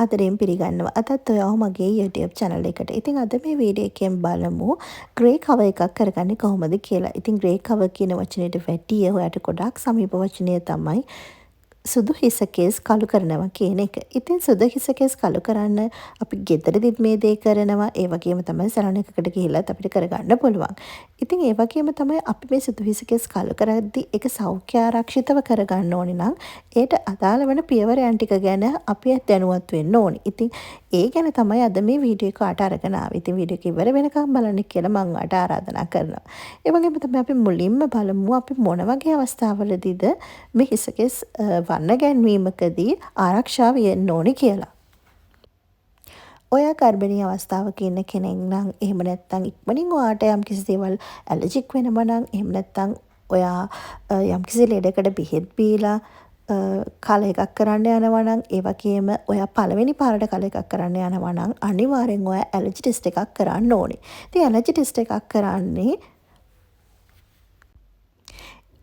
ආදරයෙන් පිළිගන්නවා. අදත් ඔයාව මගේ YouTube channel එකට. ඉතින් අද මේ වීඩියෝ එකෙන් බලමු grey cover එකක් කරගන්නේ කොහොමද කියලා. ඉතින් grey cover කියන වචනයට වැඩිය ඔයාට ගොඩාක් සමීප වචනය තමයි සුදු හිස කේස් කළු කරනවා කියන එක. ඉතින් සුදු හිස කේස් කළු කරන්න අපි ගෙදරදිත් මේ දේ කරනවා. ඒ වගේම තමයි සැලොන් එකකට ගිහිල්ලත් අපිට කරගන්න පුළුවන්. ඉතින් ඒ වගේම තමයි අපි මේ සුදු හිස කේස් කළු කරද්දී ඒක සෞඛ්‍ය ආරක්ෂිතව කරගන්න ඕනේ නම් ඒට අදාළ වෙන පියවරයන් ටික ගැන අපි දැනුවත් වෙන්න ඕනේ. ඉතින් ඒ ගැන තමයි අද මේ වීඩියෝ එක ඔයාලට අරගෙන ආවේ. ඉතින් වීඩියෝ එක ඉවර වෙනකම් බලන්න කියලා මම ඔයාලට ආරාධනා කරනවා. ඒ වගේම තමයි අපි මුලින්ම බලමු අපි මොන වගේ අවස්ථාවලදීද මේ හිස කේස් වර්ණ ගැන්වීමකදී ආරක්ෂා වෙන්න ඕනේ කියලා. ඔයා ගර්භණී අවස්ථාවක ඉන්න කෙනෙක් නම් එහෙම නැත්නම් ඉක්මනින් ඔයාට යම්කිසි දේවල් ඇලර්ජික් වෙනවා නම් එහෙම නැත්නම් ඔයා යම්කිසි ලෙඩකට බෙහෙත් බීලා කල එකක් කරන්න යනවා නම් ඒ වගේම ඔයා පළවෙනි පාරට කල එකක් කරන්න යනවා නම් අනිවාර්යෙන් ඔයා ඇලර්ජි ටෙස්ට් එකක් කරන්න ඕනේ. ඉතින් ඇලර්ජි ටෙස්ට් එකක් කරන්නේ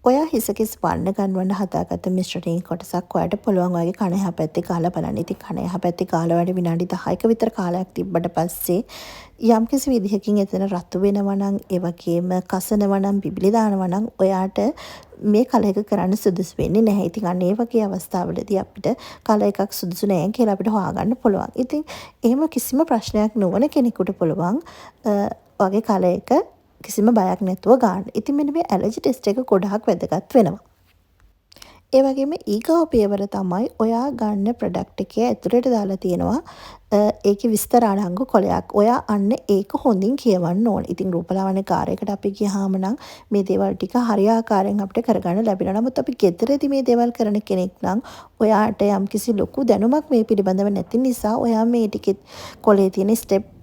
ඔයා හිසකෙස් වර්ණ ගන්වන්න හදාගත්ත මිශ්‍රණයේ කොටසක් ඔයාට පුළුවන් වගේ කන එහා පැත්තේ ගාලා බලන්න. ඉතින් කන එහා පැත්තේ ගාලා වැඩි විනාඩි 10ක විතර කාලයක් තිබ්බට පස්සේ යම්කිසි විදිහකින් එතන රතු වෙනවා නම් ඒ වගේම කසනවා නම් බිබිලි දානවා නම් ඔයාට මේ කල එක කරන්න සුදුසු වෙන්නේ නැහැ. ඉතින් අන්න ඒ වගේ අවස්ථාවලදී අපිට කල එකක් සුදුසු නැහැ කියලා අපිට හොයාගන්න පුළුවන්. ඉතින් එහෙම කිසිම ප්‍රශ්නයක් නොවන කෙනෙකුට පුළුවන් වගේ කල එක කිසිම බයක් නැතුව ගන්න. ඉතින් මෙන්න මේ ඇලර්ජි ටෙස්ට් එක ගොඩාක් වැදගත් වෙනවා. ඒ වගේම ඊගාව පියවර තමයි ඔයා ගන්න ප්‍රොඩක්ට් එකේ ඇතුළට දාලා තියෙනවා ඒකේ විස්තර අඩංගු කොලයක්. ඔයා අන්න ඒක හොඳින් කියවන්න ඕනේ. ඉතින් රූපලාවන්‍ය කාර්යයකට අපි ගියාම නම් මේ දේවල් ටික හරියාකාරයෙන් අපිට කරගන්න ලැබෙනවා. නමුත් අපි ගෙදරදී මේ දේවල් කරන කෙනෙක් නම් ඔයාට යම්කිසි ලොකු දැනුමක් මේ පිළිබඳව නැති නිසා ඔයා මේ ටිකේ කොලේ තියෙන ස්ටෙප්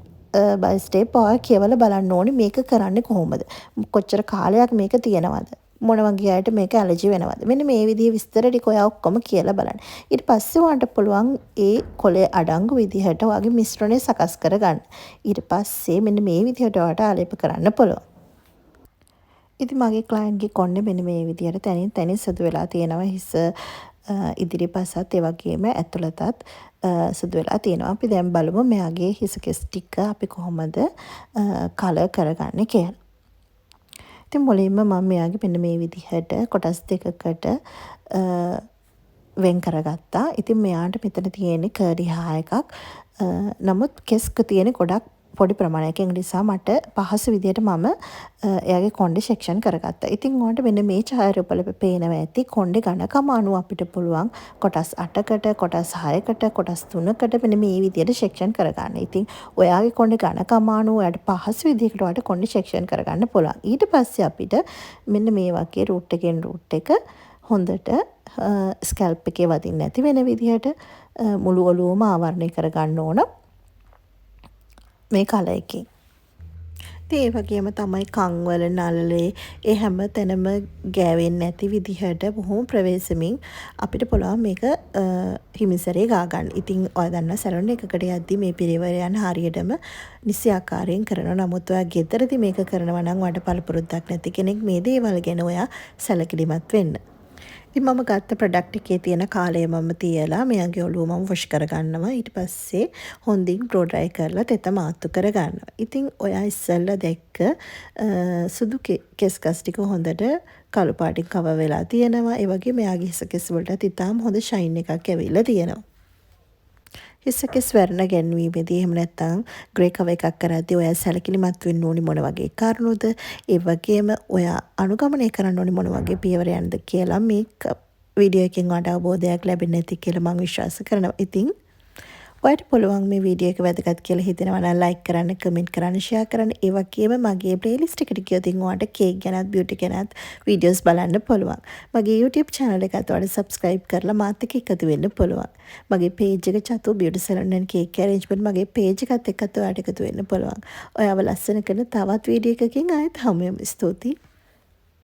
by step ඔයා කියවලා බලන්න ඕනේ මේක කරන්නේ කොහොමද? කොච්චර කාලයක් මේක තියෙනවද? මොන වගේ අයට මේක ඇලර්ජි වෙනවද? මෙන්න මේ විදිහේ විස්තර ටික ඔයා ඔක්කොම කියලා බලන්න. ඊට පස්සේ ඔයාලට පුළුවන් ඒ කොලේ අඩංගු විදිහට ඔයාගේ මිශ්‍රණය සකස් කරගන්න. ඊට පස්සේ මෙන්න මේ විදිහට ඔයාලට ආලේප කරන්න පුළුවන්. ඉතින් මගේ ක්ලයන්ට්ගේ කොණ්ඩේ මෙන්න මේ විදිහට තනින් සුදු වෙලා තියෙනවා. හිස ඉදිරිපසත් ඒ වගේම ඇතුළතත් සුදු වෙලා තියෙනවා. අපි දැන් බලමු මෙයාගේ හිස කෙස් ටික අපි කොහොමද කලර් කරගන්නේ කියලා. ඉතින් මුලින්ම මම මෙයාගේ මෙන්න මේ විදිහට කොටස් දෙකකට වෙන් කරගත්තා. ඉතින් මෙයාට මෙතන තියෙන්නේ කර්ලි හා එකක්. නමුත් කෙස්ක තියෙන ගොඩක් පොඩි ප්‍රමාණයක් නිසා මට පහසු විදියට මම එයාගේ කොණ්ඩේ සෙක්ෂන් කරගත්තා. ඉතින් ඔයාලට මෙන්න මේ ඡායාරූපවල පේනවා ඇති කොණ්ඩේ ඝනකම අනුව අපිට පුළුවන් කොටස් 8කට, කොටස් 6කට, කොටස් 3කට මෙන්න මේ විදියට සෙක්ෂන් කරගන්න. ඉතින් ඔයාගේ කොණ්ඩේ ඝනකම අනුව ඔයාලට පහසු විදිහකට ඔයාලට කොණ්ඩේ සෙක්ෂන් කරගන්න පුළුවන්. ඊට පස්සේ අපිට මෙන්න මේ වගේ රූට් එකෙන් රූට් එක හොඳට ස්කැල්ප් එකේ වදින්න නැති වෙන විදිහට මුළු ඔළුවම ආවරණය කරගන්න ඕන. මේ කල එකේ. ඉතින් ඒ වගේම තමයි කන් වල නළලේ ඒ හැම තැනම ගෑවෙන්නේ නැති විදිහට බොහොම ප්‍රවේශමින් අපිට පුළුවන් මේක හිමිසරේ ගා ගන්න. ඉතින් ඔය දන්නා සැලොන් එකකට යද්දි මේ පිළිවෙල හරියටම නිසි ආකාරයෙන් කරනවා. නමුත් ඔයා ගෙදරදී මේක කරනවා නම් ඔයාට පළපුරුද්දක් නැති කෙනෙක් මේ දේවල් ගැන ඔයා සැලකිලිමත් වෙන්න. ඉතින් මම ගත්ත ප්‍රොඩක්ට් එකේ තියෙන කාලය මම තියලා මෙයාගේ ඔළුව මම වොෂ් කරගන්නවා. ඊට පස්සේ හොඳින් ඩ්‍රෝ ඩ්‍රයි කරලා තෙත මාත්තු කරගන්නවා. ඉතින් ඔයා ඉස්සෙල්ලා දැක්ක සුදු කෙස් කස් ටික හොඳට කළු පාටින් කවර් වෙලා තියෙනවා. ඒ වගේ මෙයාගේ හිස කෙස් වලට ඉතාලම හොඳ ෂයින් එකක් ඇවිල්ලා තියෙනවා. හිස කෙස් වර්ණ ගැන්වීමේදී එහෙම නැත්නම් ග්‍රේ කවර් එකක් කරද්දී ඔයා සැලකිලිමත් වෙන්න ඕනි මොන වගේ කාරණෝද ඒ වගේම ඔයා අනුගමනය කරන්න ඕනි මොන වගේ පියවරයන්ද කියලා මේ වීඩියෝ එකෙන් ඔයාට අවබෝධයක් ලැබෙන්නේ නැති කියලා මම විශ්වාස කරනවා. ඉතින් ඔයාට පුළුවන් මේ වීඩියෝ එක වැදගත් කියලා හිතෙනවා නම් ලයික් කරන්න, කමෙන්ට් කරන්න, ෂෙයා කරන්න. ඒ වගේම මගේ ප්ලේලිස්ට් එකට ගියොත් ඔයාට කේක් ගැනත්, බියුටි ගැනත් වීඩියෝස් බලන්න පුළුවන්. මගේ YouTube channel එකත් ඔයාට subscribe කරලා මාත් එක්ක එකතු වෙන්න පුළුවන්. මගේ page එක චතු beauty salon and cake arrangement මගේ page එකත් එක්කත් ඔයාට එකතු වෙන්න පුළුවන්. ඔයාව ලස්සන කරන තවත් වීඩියෝ එකකින් ආයෙත් හමු වෙමු. ස්තුතියි.